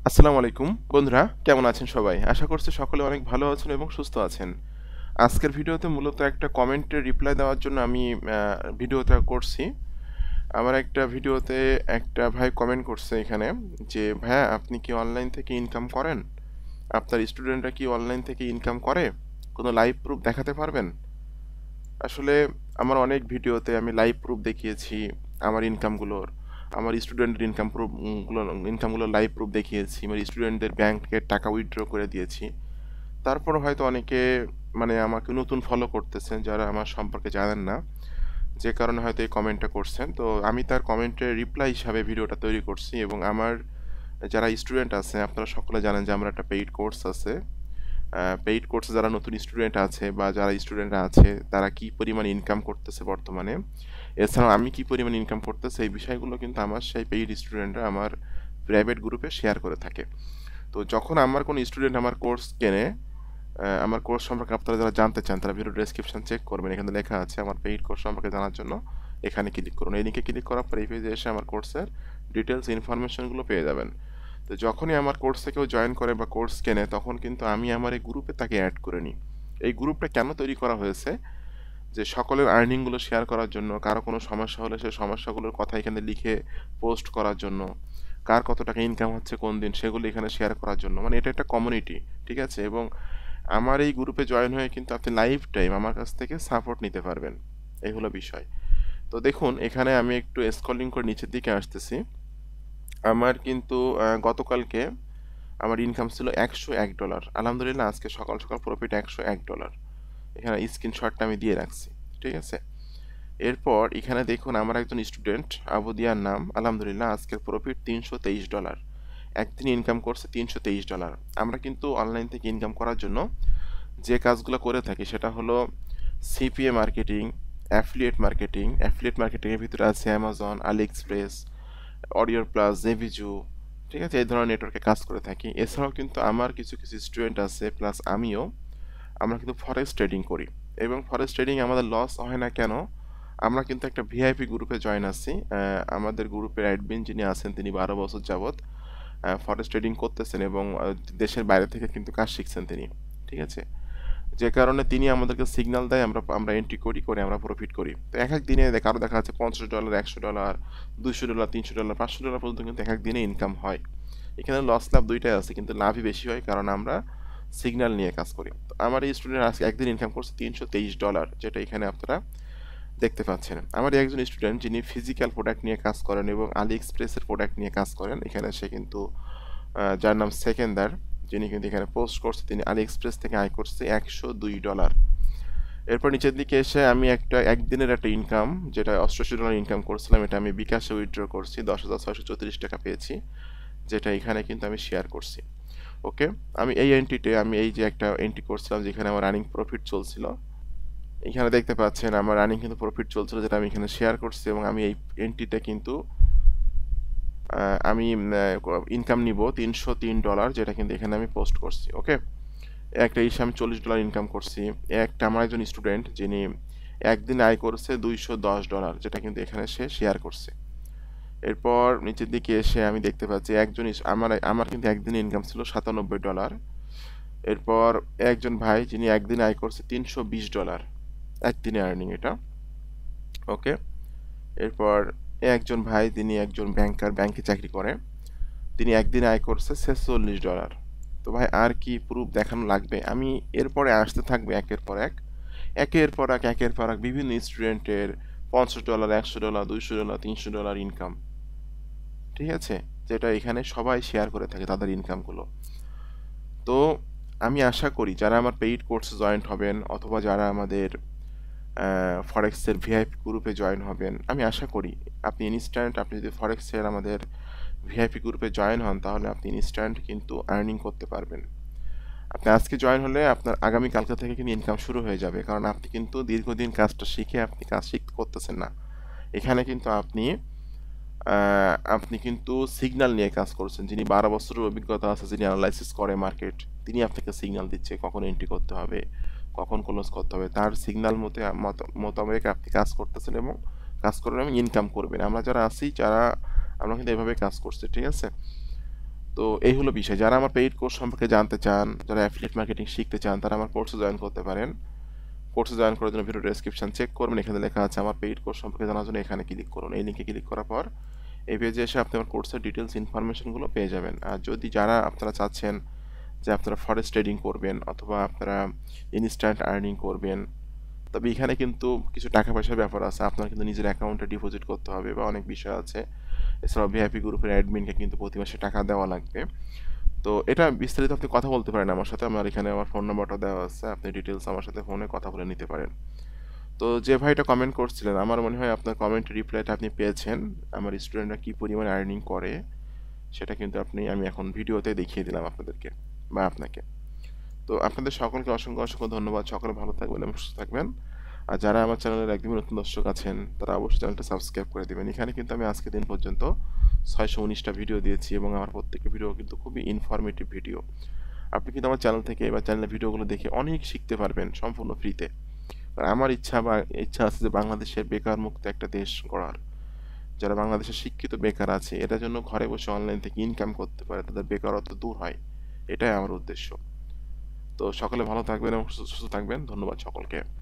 আসসালামু আলাইকুম বন্ধুরা, কেমন আছেন সবাই? আশা করছি সকলে অনেক ভালো আছেন এবং সুস্থ আছেন। আজকের ভিডিওতে মূলত একটা কমেন্টের রিপ্লাই দেওয়ার জন্য আমি ভিডিওটা করছি। আমার একটা ভিডিওতে একটা ভাই কমেন্ট করছে এখানে যে, "ভাইয়া আপনি কি অনলাইন থেকে ইনকাম করেন? আপনার স্টুডেন্টরা কি অনলাইন থেকে ইনকাম করে? কোনো লাইভ প্রুফ দেখাতে পারবেন?" আসলে আমার অনেক ভিডিওতে আমি লাইভ প্রুফ দেখিয়েছি আমার ইনকামগুলোর। আমার স্টুডেন্টের ইনকামগুলো লাইভ প্রুফ দেখিয়েছি। আমার স্টুডেন্টদের ব্যাংক থেকে টাকা উইথড্র করে দিয়েছি। তারপরও হয়তো অনেকে আমাকে নতুন ফলো করতেছেন যারা আমার সম্পর্কে জানেন না। যে কারণে হয়তো এই কমেন্টটা করছেন। তো আমি তার কমেন্টের রিপ্লাই হিসাবে ভিডিওটা তৈরি করছি এবং আমার যারা স্টুডেন্ট আছে আপনারা সকলে জানেন যে আমার একটা পেইড কোর্স আছে। পেইড কোর্সে যারা নতুন স্টুডেন্ট আছে বা যারা স্টুডেন্টরা আছে তারা কি পরিমাণ ইনকাম করতেছে বর্তমানে, এছাড়াও আমি কি পরিমাণ ইনকাম করতেছি এই বিষয়গুলো কিন্তু আমার সেই পেইড স্টুডেন্টরা আমার প্রাইভেট গ্রুপে শেয়ার করে থাকে। তো যখন আমার কোনো স্টুডেন্ট আমার কোর্স কেনে, আমার কোর্স সম্পর্কে আপনারা যারা জানতে চান তারা ভিডিও ডেসক্রিপশন চেক করবেন, এখানে লেখা আছে আমার পেইড কোর্স সম্পর্কে জানার জন্য এখানে ক্লিক করুন। এই লিঙ্কে ক্লিক করার পর এই পেজে এসে আমার কোর্সের ডিটেলস ইনফরমেশনগুলো পেয়ে যাবেন। তো যখনই আমার কোর্সে কেউ জয়েন করে বা কোর্স কেনে তখন কিন্তু আমি আমার এই গ্রুপে তাকে অ্যাড করে নিই। এই গ্রুপটা কেন তৈরি করা হয়েছে? যে সকলের আর্নিংগুলো শেয়ার করার জন্য, কারো কোনো সমস্যা হলে সেই সমস্যাগুলোর কথা এখানে লিখে পোস্ট করার জন্য, কার কত টাকা ইনকাম হচ্ছে কোন দিন সেগুলো এখানে শেয়ার করার জন্য। মানে এটা একটা কমিউনিটি, ঠিক আছে? এবং আমার এই গ্রুপে জয়েন হয়ে কিন্তু আপনি লাইফ টাইম আমার কাছ থেকে সাপোর্ট নিতে পারবেন। এই হলো বিষয়। তো দেখুন এখানে আমি একটু স্ক্রলিং করে নিচের দিকে আসতেছি। আমার কিন্তু গতকালকে আমার ইনকাম ছিল $101। আলহামদুলিল্লাহ আজকে সকাল সকাল প্রফিট $101। এখানে স্ক্রিনশটটা আমি দিয়ে রাখছি। ঠিক আছে? এরপর এখানে দেখুন আমার একজন স্টুডেন্ট আবু দিয়ার নাম, আলহামদুলিল্লাহ আজকের প্রফিট $323। একদিনে ইনকাম করছে $323। আমরা কিন্তু অনলাইন থেকে ইনকাম করার জন্য যে কাজগুলো করে থাকি সেটা হলো সিপিএ মার্কেটিং, অ্যাফিলিয়েট মার্কেটিংয়ের ভিতরে আছে অ্যামাজন, আলি এক্সপ্রেস, অডিওর প্লাস, জেভিজু, ঠিক আছে? এই ধরনের নেটওয়ার্কে কাজ করে থাকি। এছাড়াও কিন্তু আমার কিছু কিছু স্টুডেন্ট আছে প্লাস আমিও, আমরা কিন্তু ফরেক্স ট্রেডিং করি এবং ফরেক্স ট্রেডিং আমাদের লস হয় না কেন? আমরা কিন্তু একটা ভিআইপি গ্রুপে জয়েন আছি। আমাদের গ্রুপের অ্যাডমিন যিনি আছেন তিনি 12 বছর যাবৎ ফরেক্স ট্রেডিং করতেছেন এবং দেশের বাইরে থেকে কিন্তু কাজ শিখছেন তিনি, ঠিক আছে? যে কারণে তিনি আমাদেরকে সিগন্যাল দেয়, আমরা আমরা এন্ট্রি করে আমরা প্রফিট করি। তো এক এক দিনে কারো দেখা যাচ্ছে $50, $100, $200, $300, $500 পর্যন্ত কিন্তু এক এক দিনে ইনকাম হয়। এখানে লস লাভ দুইটাই আছে কিন্তু লাভই বেশি হয় কারণ আমরা সিগন্যাল নিয়ে কাজ করি। তো আমার এই স্টুডেন্ট আজকে একদিন ইনকাম করছে $323, যেটা এখানে আপনারা দেখতে পাচ্ছেন। আমার একজন স্টুডেন্ট যিনি ফিজিক্যাল প্রোডাক্ট নিয়ে কাজ করেন এবং আলি এক্সপ্রেসের প্রোডাক্ট নিয়ে কাজ করেন, এখানে সে কিন্তু যার নাম সেকেন্দার, যিনি কিন্তু এখানে পোস্ট করছে তিনি আলি এক্সপ্রেস থেকে আয় করছে $102। এরপর নিচের দিকে এসে আমি একদিনের একটা ইনকাম যেটা $88 ইনকাম করছিলাম, এটা আমি বিকাশে উইথড্র করছি, 10,634 টাকা পেয়েছি, যেটা এখানে কিন্তু আমি শেয়ার করছি। ওকে, আমি এই এন্ট্রিতে আমি এই যে একটা এন্ট্রি করছিলাম যেখানে আমার রানিং প্রফিট চলছিল, এখানে দেখতে পাচ্ছেন আমার রানিং কিন্তু প্রফিট চলছিল যেটা আমি এখানে শেয়ার করছি এবং আমি এই এন্ট্রিতে কিন্তু আমি ইনকাম নিব $303, যেটা কিন্তু এখানে আমি পোস্ট করছি। ওকে, একটা ইসে আমি $40 ইনকাম করছি। একটা আমার একজন স্টুডেন্ট যিনি একদিন আয় করছে $210, যেটা কিন্তু এখানে সে শেয়ার করছে। এরপর নিচের দিকে এসে আমি দেখতে পাচ্ছি একজন আমার আমার কিন্তু একদিনে ইনকাম ছিল $97। এরপর একজন ভাই যিনি একদিন আয় করছে $320, একদিনে আর্নিং এটা। ওকে, এরপর একজন ভাই তিনি একজন ব্যাংকে চাকরি করে, তিনি একদিনে আয় করছে $46। তো ভাই আর কি প্রুফ দেখানো লাগবে? আমি এরপরে আসতে থাকবে একের পর এক বিভিন্ন স্টুডেন্টের $50, $100, $200, $300 ইনকাম, ঠিক আছে? যেটা এখানে সবাই শেয়ার করে থাকে তাদের ইনকামগুলো। তো আমি আশা করি যারা আমার পেইড কোর্সে জয়েন্ট হবেন অথবা যারা আমাদের ফরেক্সের ভিআইপি গ্রুপে জয়েন হবেন, আমি আশা করি আপনি যদি ফরেক্সের আমাদের ভিআইপি গ্রুপে জয়েন হন তাহলে আপনি ইনস্ট্যান্ট কিন্তু আর্নিং করতে পারবেন। আপনি আজকে জয়েন হলে আপনার আগামী কালকে থেকে কিন্তু ইনকাম শুরু হয়ে যাবে, কারণ আপনি কিন্তু দীর্ঘদিন কাজটা শিখে আপনি কাজ শিখতে করতেছেন না। এখানে কিন্তু আপনি কিন্তু সিগন্যাল নিয়ে কাজ করছেন। যিনি 12 বছরের অভিজ্ঞতা আছে, যিনি অ্যানালাইসিস করে মার্কেট, তিনি আপনাকে সিগন্যাল দিচ্ছে কখন এন্ট্রি করতে হবে, কখন ক্লোজ করতে হবে। তার সিগন্যাল মোতাবেক আপনি কাজ করতেছেন এবং কাজ করবেন এবং ইনকাম করবেন। আমরা যারা আছি আমরা কিন্তু এভাবে কাজ করছি, ঠিক আছে? তো এই হলো বিষয়। যারা আমার পেইড কোর্স সম্পর্কে জানতে চান, যারা অ্যাফিলিয়েট মার্কেটিং শিখতে চান, তারা আমার কোর্সে জয়েন করতে পারেন। কোর্সে জয়েন করার জন্য ভিডিও ডেসক্রিপশন চেক করবেন, এখানে লেখা আছে আমার পেইড কোর্স সম্পর্কে জানার জন্য এখানে ক্লিক করুন। এই লিঙ্কে ক্লিক করার পর এই পেজে এসে আপনি আমার কোর্সের ডিটেলস ইনফরমেশনগুলো পেয়ে যাবেন। আর যদি যারা আপনারা চাচ্ছেন যে আপনারা ফরেক্স ট্রেডিং করবেন অথবা আপনারা ইনস্ট্যান্ট আর্নিং করবেন, তবে এখানে কিন্তু কিছু টাকা পয়সার ব্যাপার আছে। আপনার কিন্তু নিজের অ্যাকাউন্টে ডিপোজিট করতে হবে বা অনেক বিষয় আছে। এছাড়াও ভিআইপি গ্রুপের অ্যাডমিনকে কিন্তু প্রতি মাসে টাকা দেওয়া লাগবে। তো এটা বিস্তারিত আপনি কথা বলতে পারেন আমার সাথে। আমার এখানে আমার ফোন নাম্বারটা দেওয়া আছে, আপনি ডিটেলস আমার সাথে ফোনে কথা বলে নিতে পারেন। তো যে ভাইটা কমেন্ট করছিলেন, আমার মনে হয় আপনার কমেন্টের রিপ্লাইটা আপনি পেয়েছেন। আমার স্টুডেন্টরা কী পরিমাণে আর্নিং করে সেটা কিন্তু আমি এখন ভিডিওতে দেখিয়ে দিলাম আপনাদেরকে বা আপনাকে। তো আপনাদের সকলকে অসংখ্য অসংখ্য ধন্যবাদ। সকলে ভালো থাকবেন এবং সুস্থ থাকবেন। আর যারা আমার চ্যানেলের একদমই নতুন দর্শক আছেন, তারা অবশ্যই চ্যানেলটা সাবস্ক্রাইব করে দিবেন। এখানে কিন্তু আমি আজকে দিন পর্যন্ত 619টা ভিডিও দিয়েছি এবং আমার প্রত্যেকটা ভিডিও কিন্তু খুবই ইনফরমেটিভ ভিডিও। আপনি কিন্তু আমার চ্যানেল থেকে বা চ্যানেলের ভিডিওগুলো দেখে অনেক শিখতে পারবেন সম্পূর্ণ ফ্রিতে। আর আমার ইচ্ছা আছে যে বাংলাদেশের বেকার মুক্ত একটা দেশ গড়ার। যারা বাংলাদেশের শিক্ষিত বেকার আছে, এটার জন্য ঘরে বসে অনলাইন থেকে ইনকাম করতে পারে, তাদের বেকারত্ব দূর হয়। এটাই আমার উদ্দেশ্য। তো সকলে ভালো থাকবেন এবং সুস্থ থাকবেন। ধন্যবাদ সকলকে।